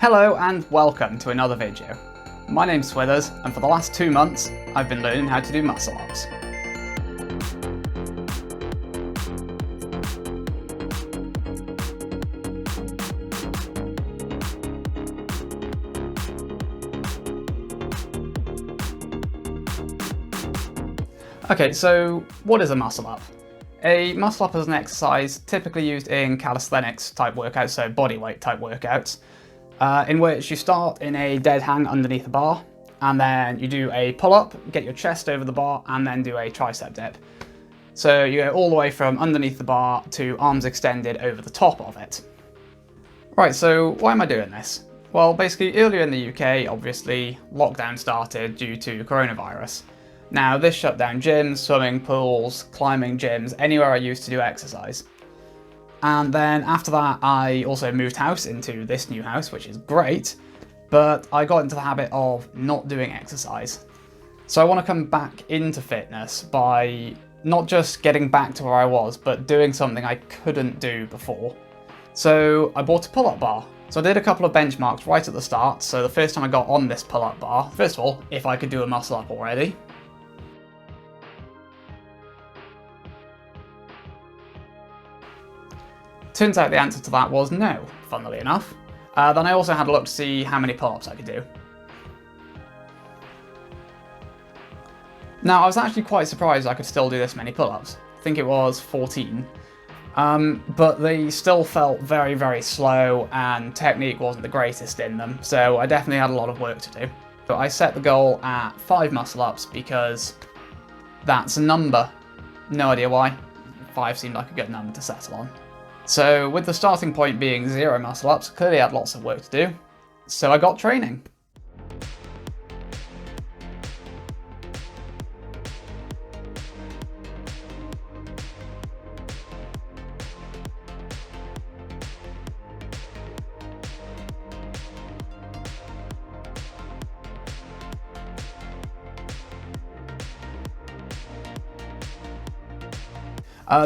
Hello and welcome to another video. My name's Swithers and for the last 2 months I've been learning how to do muscle ups. Okay, so what is a muscle up? A muscle up is an exercise typically used in calisthenics type workouts, so bodyweight type workouts, in which you start in a dead hang underneath a bar, and then you do a pull-up, get your chest over the bar, and then do a tricep dip. So you go all the way from underneath the bar to arms extended over the top of it. Right, so why am I doing this? Well, basically earlier in the UK, obviously, lockdown started due to coronavirus. Now this shut down gyms, swimming pools, climbing gyms, anywhere I used to do exercise. And then after that, I also moved house into this new house, which is great, but I got into the habit of not doing exercise. So I want to come back into fitness by not just getting back to where I was, but doing something I couldn't do before. So I bought a pull-up bar. So I did a couple of benchmarks right at the start. So the first time I got on this pull-up bar, first of all, if I could do a muscle up already. Turns out the answer to that was no, funnily enough. Then I also had a look to see how many pull-ups I could do. Now I was actually quite surprised I could still do this many pull-ups. I think it was 14. But they still felt very, very slow and technique wasn't the greatest in them, so I definitely had a lot of work to do. But I set the goal at 5 muscle-ups because that's a number. No idea why. 5 seemed like a good number to settle on. So with the starting point being 0 muscle-ups, clearly I had lots of work to do, so I got training.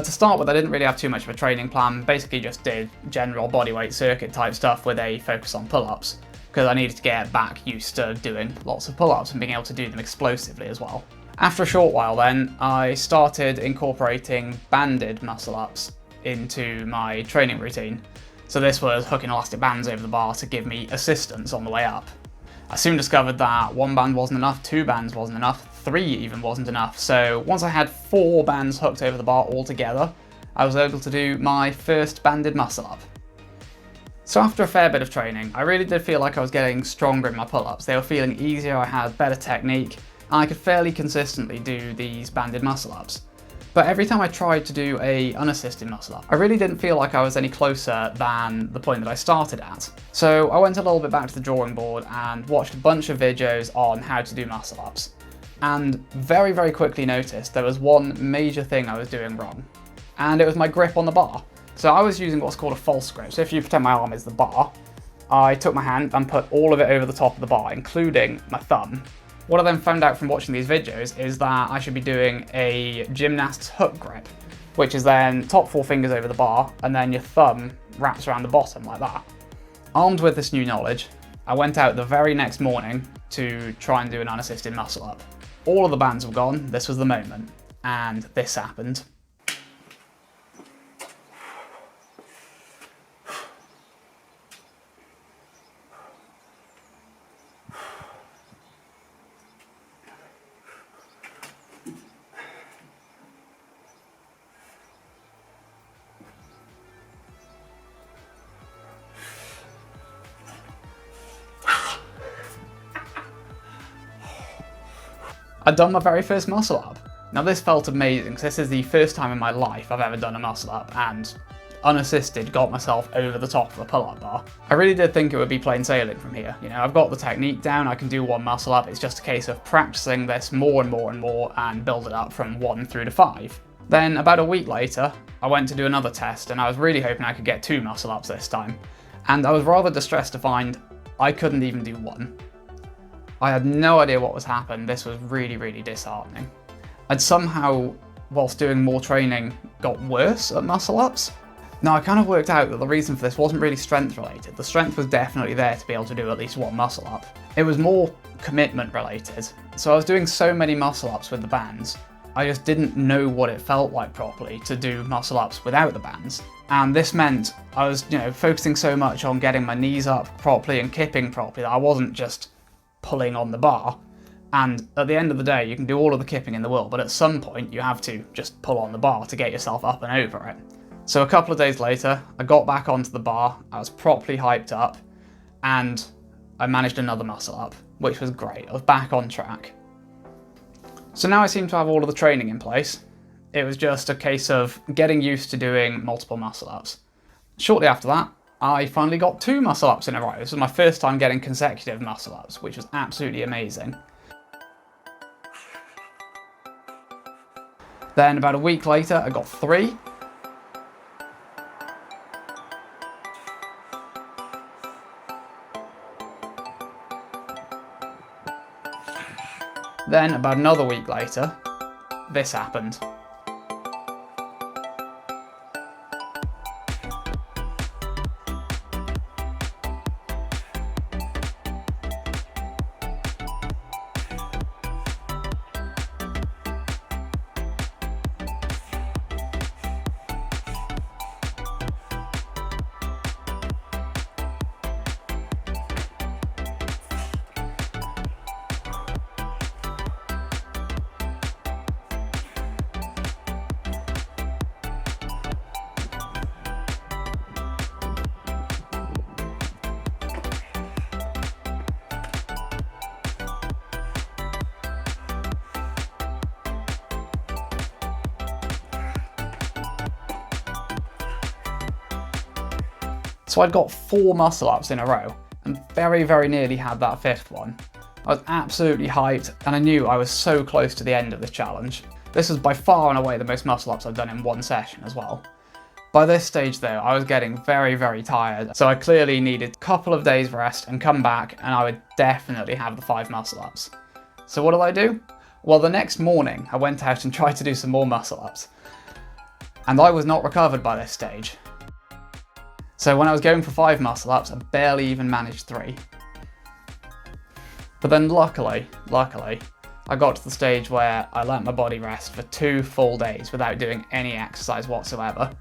To start with, I didn't really have too much of a training plan, basically just did general bodyweight circuit type stuff with a focus on pull-ups, because I needed to get back used to doing lots of pull-ups and being able to do them explosively as well. After a short while then, I started incorporating banded muscle-ups into my training routine. So this was hooking elastic bands over the bar to give me assistance on the way up. I soon discovered that 1 band wasn't enough, 2 bands wasn't enough, 3 even wasn't enough, so once I had 4 bands hooked over the bar all together, I was able to do my first banded muscle up. So after a fair bit of training, I really did feel like I was getting stronger in my pull-ups. They were feeling easier, I had better technique, and I could fairly consistently do these banded muscle ups. But every time I tried to do a unassisted muscle up, I really didn't feel like I was any closer than the point that I started at. So I went a little bit back to the drawing board and watched a bunch of videos on how to do muscle ups. And very, very quickly noticed there was one major thing I was doing wrong. And it was my grip on the bar. So I was using what's called a false grip. So if you pretend my arm is the bar, I took my hand and put all of it over the top of the bar, including my thumb. What I then found out from watching these videos is that I should be doing a gymnast's hook grip, which is then top 4 fingers over the bar and then your thumb wraps around the bottom like that. Armed with this new knowledge, I went out the very next morning to try and do an unassisted muscle up. All of the bands were gone, this was the moment, and this happened. I'd done my very first muscle up. Now this felt amazing because this is the first time in my life I've ever done a muscle up and unassisted got myself over the top of a pull-up bar. I really did think it would be plain sailing from here. You know, I've got the technique down, I can do 1 muscle up, it's just a case of practicing this more and more and more and build it up from 1 through to 5. Then about a week later, I went to do another test and I was really hoping I could get 2 muscle ups this time. And I was rather distressed to find I couldn't even do 1. I had no idea what was happening. This was really, really disheartening. I'd somehow, whilst doing more training, got worse at muscle ups. Now, I kind of worked out that the reason for this wasn't really strength related. The strength was definitely there to be able to do at least one muscle up. It was more commitment related. So I was doing so many muscle ups with the bands, I just didn't know what it felt like properly to do muscle ups without the bands. And this meant I was, focusing so much on getting my knees up properly and kipping properly that I wasn't just pulling on the bar. And at the end of the day, you can do all of the kipping in the world, but at some point you have to just pull on the bar to get yourself up and over it. So a couple of days later, I got back onto the bar, I was properly hyped up, and I managed another muscle up, which was great. I was back on track. So now I seem to have all of the training in place. It was just a case of getting used to doing multiple muscle ups. Shortly after that, I finally got 2 muscle ups in a row. This was my first time getting consecutive muscle ups, which was absolutely amazing. Then about a week later, I got 3. Then about another week later, this happened. So I'd got 4 muscle ups in a row and very, very nearly had that 5th one. I was absolutely hyped and I knew I was so close to the end of this challenge. This was by far and away the most muscle ups I've done in one session as well. By this stage though, I was getting very, very tired, so I clearly needed a couple of days rest and come back and I would definitely have the 5 muscle ups. So what did I do? Well, the next morning I went out and tried to do some more muscle ups. And I was not recovered by this stage. So when I was going for 5 muscle ups, I barely even managed 3. But then luckily, I got to the stage where I let my body rest for 2 full days without doing any exercise whatsoever.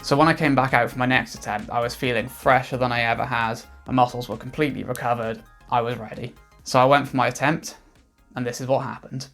So when I came back out for my next attempt, I was feeling fresher than I ever had, my muscles were completely recovered, I was ready. So I went for my attempt, and this is what happened.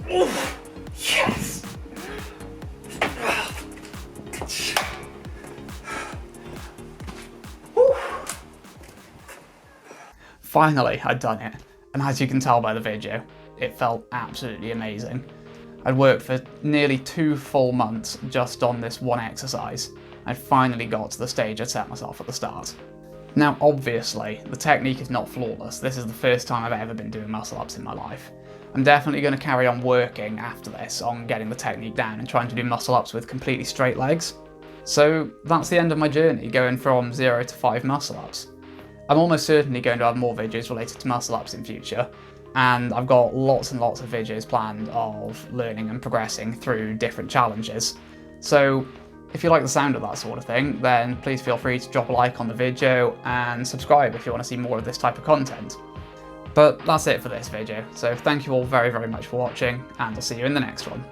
Oh, yes! Finally, I'd done it, and as you can tell by the video, it felt absolutely amazing. I'd worked for nearly 2 full months just on this one exercise. I finally got to the stage I'd set myself at the start. Now obviously, the technique is not flawless. This is the first time I've ever been doing muscle ups in my life. I'm definitely going to carry on working after this on getting the technique down and trying to do muscle ups with completely straight legs. So that's the end of my journey, going from 0 to 5 muscle ups. I'm almost certainly going to have more videos related to muscle ups in future, and I've got lots and lots of videos planned of learning and progressing through different challenges. So if you like the sound of that sort of thing, then please feel free to drop a like on the video and subscribe if you want to see more of this type of content. But that's it for this video, so thank you all very, very much for watching, and I'll see you in the next one.